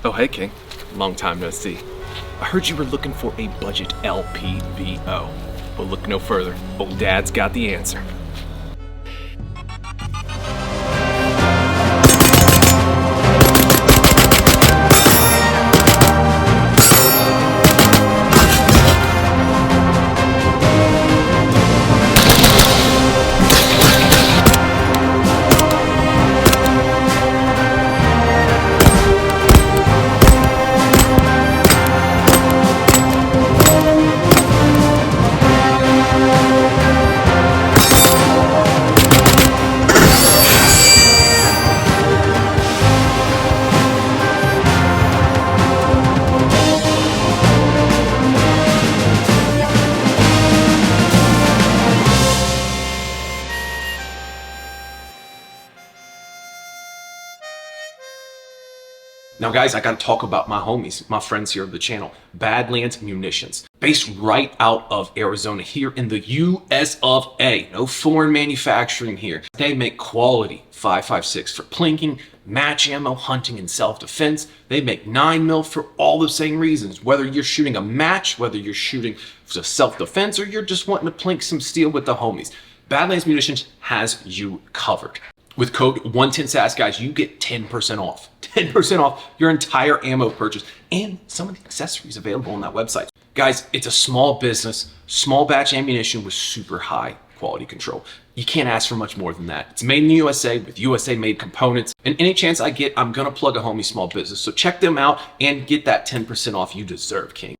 Oh, hey, King. Long time no see. I heard you were looking for a budget LPVO. But look no further. Old Dad's got the answer. Now guys, I gotta talk about my homies, my friends here of the channel, Badlands Munitions. Based right out of Arizona here in the US of A. No foreign manufacturing here. They make quality 5.56 for plinking, match ammo, hunting, and self-defense. They make 9mm for all the same reasons. Whether you're shooting a match, whether you're shooting for self-defense, or you're just wanting to plink some steel with the homies, Badlands Munitions has you covered. With code 110SAS, guys, you get 10% off. 10% off your entire ammo purchase and some of the accessories available on that website. Guys, it's a small business, small batch ammunition with super high quality control. You can't ask for much more than that. It's made in the USA with USA made components. And any chance I get, I'm gonna plug a homie small business. So check them out and get that 10% off you deserve, King.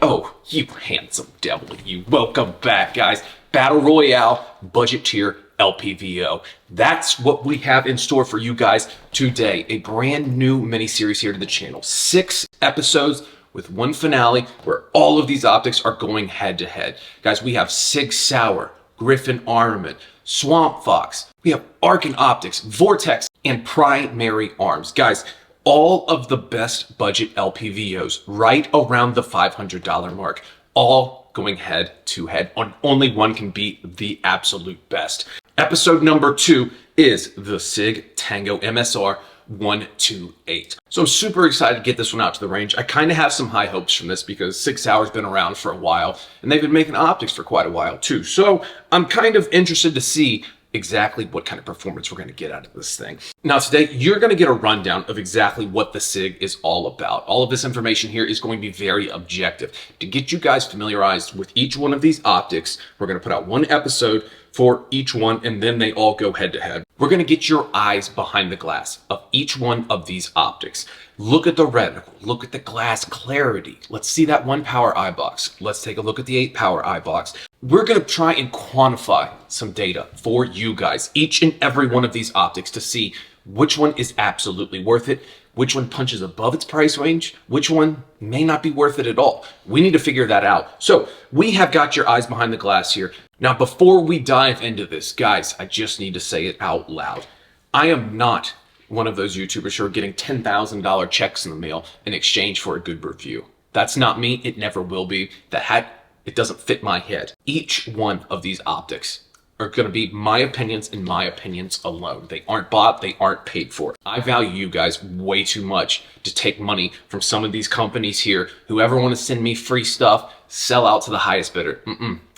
Oh, you handsome devil, you. Welcome back, guys. Battle Royale, budget tier, LPVO. That's what we have in store for you guys today. A brand new mini series here to the channel. 6 episodes with one finale where all of these optics are going head to head. Guys, we have Sig Sauer, Griffin Armament, Swampfox. We have Arken optics, Vortex, and Primary Arms. Guys, all of the best budget LPVOs right around the $500 mark. All going head to head. Only one can be the absolute best. Episode number 2 is the Sig Tango MSR 128. So I'm super excited to get this one out to the range. I kind of have some high hopes from this because Sig Sauer's been around for a while and they've been making optics for quite a while too. So I'm kind of interested to see exactly what kind of performance we're going to get out of this thing. Now today, you're going to get a rundown of exactly what the Sig is all about. All of this information here is going to be very objective. To get you guys familiarized with each one of these optics, we're going to put out one episode for each one and then they all go head to head. We're going to get your eyes behind the glass of each one of these optics. Look at the reticle, look at the glass clarity. Let's see that 1 power eye box. Let's take a look at the 8 power eye box. We're going to try and quantify some data for you guys, each and every one of these optics, to see which one is absolutely worth it, which one punches above its price range, which one may not be worth it at all. We need to figure that out. So we have got your eyes behind the glass here. Now, before we dive into this, guys, I just need to say it out loud. I am not one of those YouTubers who are getting $10,000 checks in the mail in exchange for a good review. That's not me. It never will be. It doesn't fit my head. Each one of these optics are going to be my opinions and my opinions alone. They aren't bought, they aren't paid for. I value you guys way too much to take money from some of these companies here. Whoever want to send me free stuff, sell out to the highest bidder.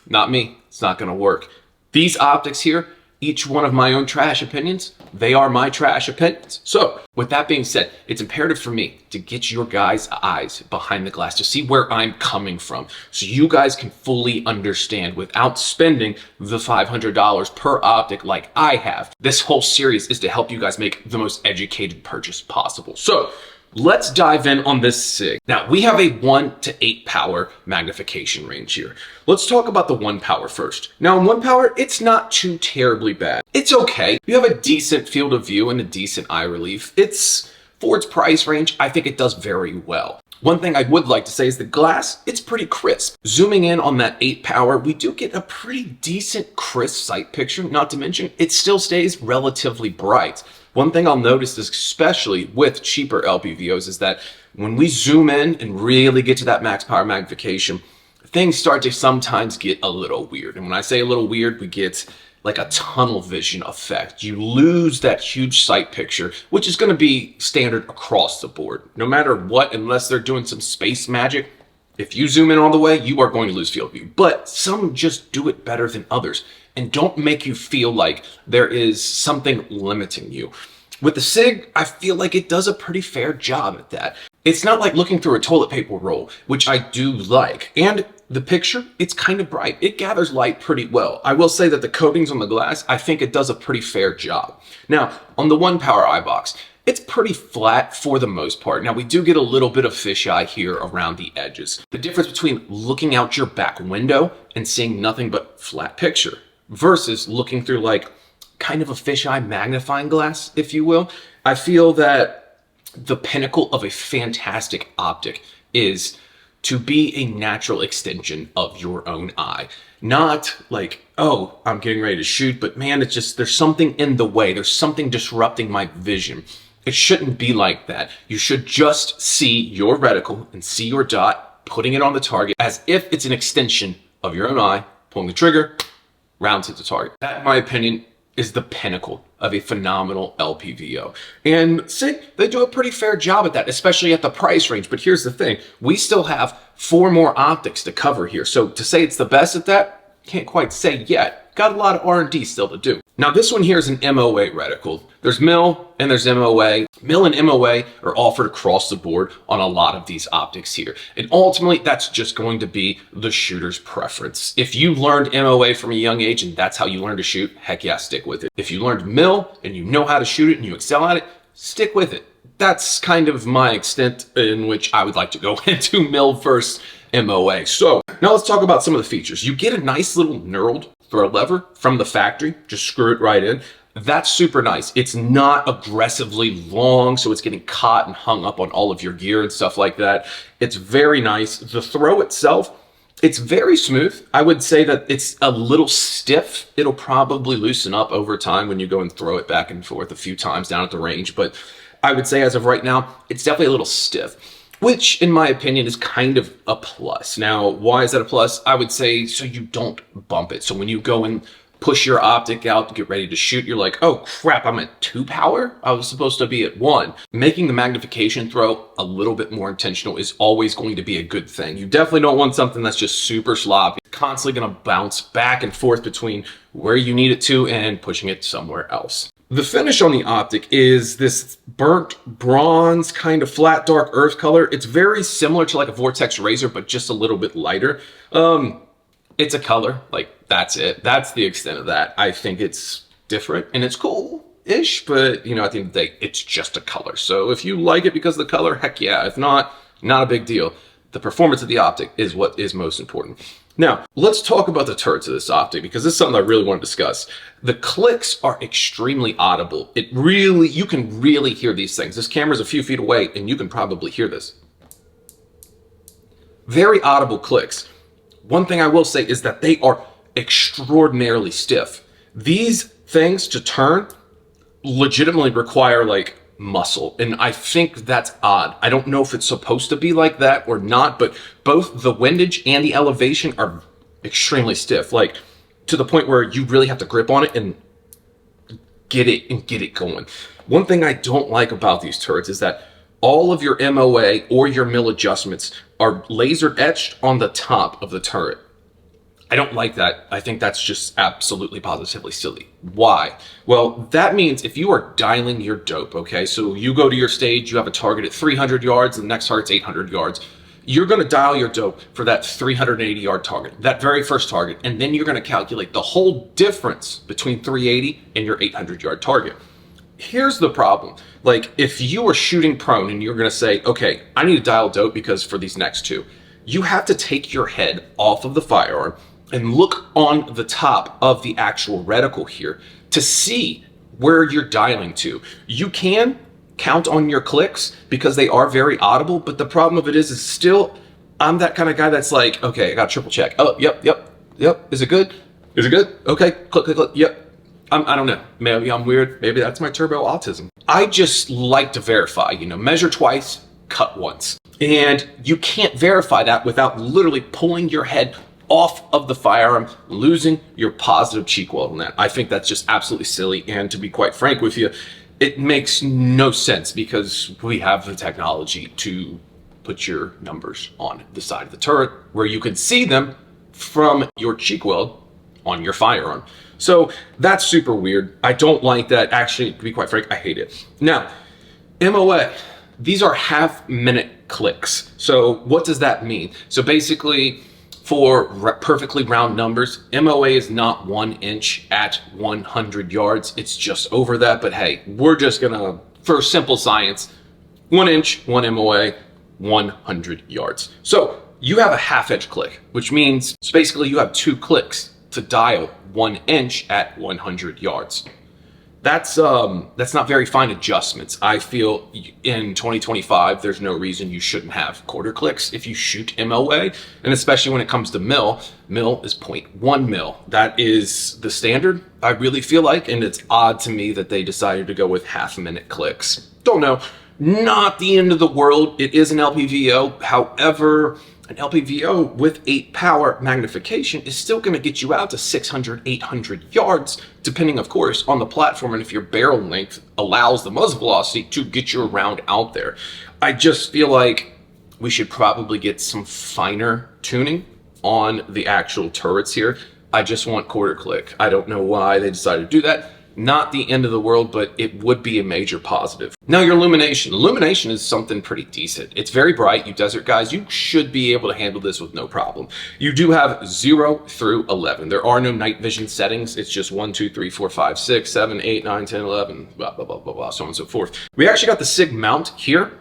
Not me. It's not going to work. These optics here, each one of my own trash opinions, they are my trash opinions. So with that being said, it's imperative for me to get your guys' eyes behind the glass to see where I'm coming from so you guys can fully understand without spending the $500 per optic like I have. This whole series is to help you guys make the most educated purchase possible. So let's dive in on this Sig. Now, we have a 1 to 8 power magnification range here. Let's talk about the 1 power first. Now, in 1 power, it's not too terribly bad. It's okay. You have a decent field of view and a decent eye relief. For its price range, I think it does very well. One thing I would like to say is the glass, it's pretty crisp. Zooming in on that 8 power, we do get a pretty decent crisp sight picture, not to mention it still stays relatively bright. One thing I'll notice is, especially with cheaper LPVOs, is that when we zoom in and really get to that max power magnification, things start to sometimes get a little weird. And when I say a little weird, we get like a tunnel vision effect. You lose that huge sight picture, which is going to be standard across the board. No matter what, unless they're doing some space magic, if you zoom in all the way, you are going to lose field of view. But some just do it better than others and don't make you feel like there is something limiting you. With the Sig, I feel like it does a pretty fair job at that. It's not like looking through a toilet paper roll, which I do like. And the picture, it's kind of bright. It gathers light pretty well. I will say that the coatings on the glass, I think it does a pretty fair job. Now, on the one power eye box, it's pretty flat for the most part. Now, we do get a little bit of fisheye here around the edges. The difference between looking out your back window and seeing nothing but flat picture versus looking through like kind of a fisheye magnifying glass, if you will. I feel that the pinnacle of a fantastic optic is to be a natural extension of your own eye. Not like, oh, I'm getting ready to shoot, but man, it's just, there's something in the way. There's something disrupting my vision. It shouldn't be like that. You should just see your reticle and see your dot, putting it on the target as if it's an extension of your own eye, pulling the trigger, rounds hit the target. That, in my opinion, is the pinnacle of a phenomenal LPVO. And Sig, they do a pretty fair job at that, especially at the price range. But here's the thing, we still have 4 more optics to cover here. So to say it's the best at that, can't quite say yet. Got a lot of R&D still to do. Now this one here is an MOA reticle. There's MIL and there's MOA. MIL and MOA are offered across the board on a lot of these optics here. And ultimately, that's just going to be the shooter's preference. If you learned MOA from a young age and that's how you learn to shoot, heck yeah, stick with it. If you learned MIL and you know how to shoot it and you excel at it, stick with it. That's kind of my extent in which I would like to go into MIL versus MOA. So now let's talk about some of the features. You get a nice little knurled throw lever from the factory, just screw it right in. That's super nice. It's not aggressively long, so it's getting caught and hung up on all of your gear and stuff like that. It's very nice. The throw itself, it's very smooth. I would say that it's a little stiff. It'll probably loosen up over time when you go and throw it back and forth a few times down at the range, but I would say as of right now, it's definitely a little stiff, which in my opinion is kind of a plus. Now, why is that a plus? I would say so you don't bump it. So when you go and push your optic out to get ready to shoot, you're like, oh crap, I'm at 2 power? I was supposed to be at 1. Making the magnification throw a little bit more intentional is always going to be a good thing. You definitely don't want something that's just super sloppy, constantly gonna bounce back and forth between where you need it to and pushing it somewhere else. The finish on the optic is this burnt bronze kind of flat dark earth color. It's very similar to like a Vortex Razor, but just a little bit lighter. It's a color, like that's it. That's the extent of that. I think it's different and it's cool-ish, but you know, at the end of the day, it's just a color. So if you like it because of the color, heck yeah. If not, not a big deal. The performance of the optic is what is most important. Now, let's talk about the turrets of this optic because this is something I really want to discuss. The clicks are extremely audible. You can really hear these things. This camera's a few feet away and you can probably hear this. Very audible clicks. One thing I will say is that they are extraordinarily stiff. These things to turn legitimately require like muscle, and I think that's odd. I don't know if it's supposed to be like that or not, but both the windage and the elevation are extremely stiff, like to the point where you really have to grip on it and get it going. One thing I don't like about these turrets is that all of your MOA or your MIL adjustments are laser etched on the top of the turret. I don't like that. I think that's just absolutely positively silly. Why? Well, that means if you are dialing your dope, okay, so you go to your stage, you have a target at 300 yards, and the next target's 800 yards. You're going to dial your dope for that 380 yard target, that very first target, and then you're going to calculate the whole difference between 380 and your 800 yard target. Here's the problem. Like if you are shooting prone and you're going to say, okay, I need to dial dope because for these next 2, you have to take your head off of the firearm and look on the top of the actual reticle here to see where you're dialing to. You can count on your clicks because they are very audible, but the problem of it is still, I'm that kind of guy that's like, okay, I got to triple check. Oh, yep. Is it good? Is it good? Okay, click, yep. I don't know, maybe I'm weird. Maybe that's my turbo autism. I just like to verify, measure twice, cut once. And you can't verify that without literally pulling your head off of the firearm, losing your positive cheek weld on that. I think that's just absolutely silly. And to be quite frank with you, it makes no sense because we have the technology to put your numbers on the side of the turret where you can see them from your cheek weld on your firearm. So that's super weird. I don't like that. Actually, to be quite frank, I hate it. Now, MOA, these are half-minute clicks. So what does that mean? So basically, for perfectly round numbers, MOA is not 1 inch at 100 yards. It's just over that. But hey, we're just gonna, for simple science, 1 inch, 1 MOA, 100 yards. So you have a half-inch click, which means basically you have 2 clicks to dial 1 inch at 100 yards. That's not very fine adjustments. I feel in 2025, there's no reason you shouldn't have quarter clicks if you shoot MOA, and especially when it comes to MIL. MIL is 0.1 mil. That is the standard, I really feel like, and it's odd to me that they decided to go with half-minute clicks. Don't know. Not the end of the world. It is an LPVO. However, an LPVO with 8 power magnification is still going to get you out to 600, 800 yards, depending, of course, on the platform and if your barrel length allows the muzzle velocity to get your round out there. I just feel like we should probably get some finer tuning on the actual turrets here. I just want quarter click. I don't know why they decided to do that. Not the end of the world, but it would be a major positive. Now your illumination. Illumination is something pretty decent. It's very bright. You desert guys, you should be able to handle this with no problem. You do have 0 through 11. There are no night vision settings. It's just 1, 2, 3, 4, 5, 6, 7, 8, 9, 10, 11, blah, blah, blah, blah, blah, so on and so forth. We actually got the Sig mount here,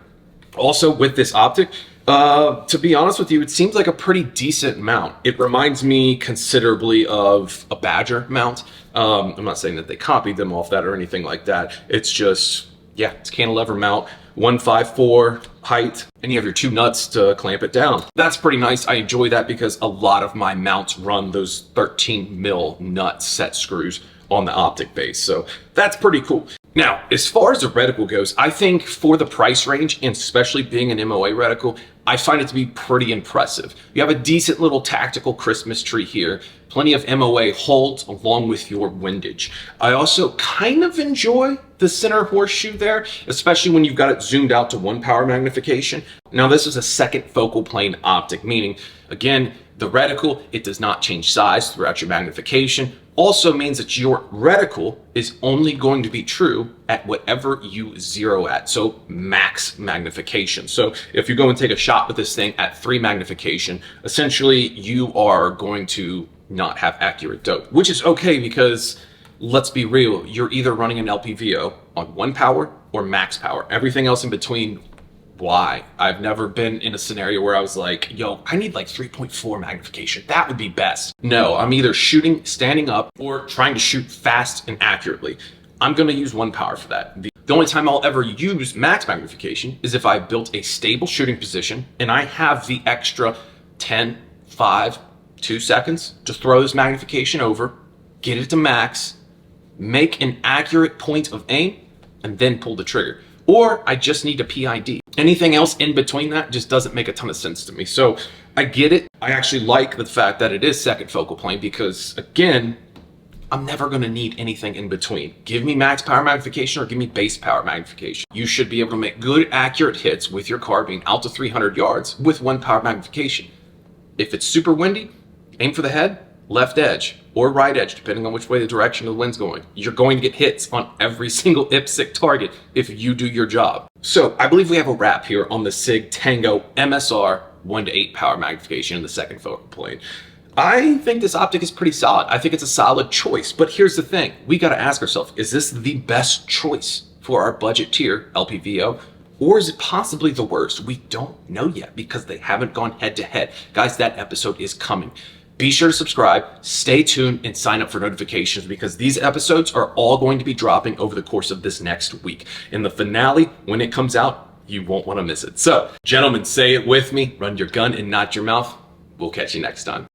also with this optic. To be honest with you, it seems like a pretty decent mount. It reminds me considerably of a Badger mount. I'm not saying that they copied them off that or anything like that. It's just, yeah, it's cantilever mount, 154 height, and you have your 2 nuts to clamp it down. That's pretty nice. I enjoy that because a lot of my mounts run those 13 mil nut set screws on the optic base. So that's pretty cool. Now, as far as the reticle goes, I think for the price range, and especially being an MOA reticle, I find it to be pretty impressive. You have a decent little tactical Christmas tree here, plenty of MOA holds along with your windage. I also kind of enjoy the center horseshoe there, especially when you've got it zoomed out to 1 power magnification. Now, this is a second focal plane optic, meaning, again, the reticle, it does not change size throughout your magnification. Also means that your reticle is only going to be true at whatever you zero at, so max magnification. So if you go and take a shot with this thing at 3 magnification, essentially you are going to not have accurate dope, which is okay because let's be real, you're either running an LPVO on 1 power or max power. Everything else in between, why? I've never been in a scenario where I was like, yo, I need like 3.4 magnification. That would be best. No, I'm either shooting standing up or trying to shoot fast and accurately. I'm going to use 1 power for that. The only time I'll ever use max magnification is if I built a stable shooting position and I have the extra 10, 5, 2 seconds to throw this magnification over, get it to max, make an accurate point of aim, and then pull the trigger. Or I just need a PID. Anything else in between that just doesn't make a ton of sense to me. So I get it. I actually like the fact that it is second focal plane because, again, I'm never going to need anything in between. Give me max power magnification or give me base power magnification. You should be able to make good, accurate hits with your carbine out to 300 yards with 1 power magnification. If it's super windy, aim for the head, left edge, or right edge, depending on which way the direction of the wind's going. You're going to get hits on every single IPSC target if you do your job. So I believe we have a wrap here on the Sig Tango MSR 1 to 8 power magnification in the second focal plane. I think this optic is pretty solid. I think it's a solid choice, but here's the thing. We got to ask ourselves, is this the best choice for our budget tier LPVO? Or is it possibly the worst? We don't know yet because they haven't gone head to head. Guys, that episode is coming. Be sure to subscribe, stay tuned, and sign up for notifications because these episodes are all going to be dropping over the course of this next week. In the finale, when it comes out, you won't want to miss it. So, gentlemen, say it with me. Run your gun and not your mouth. We'll catch you next time.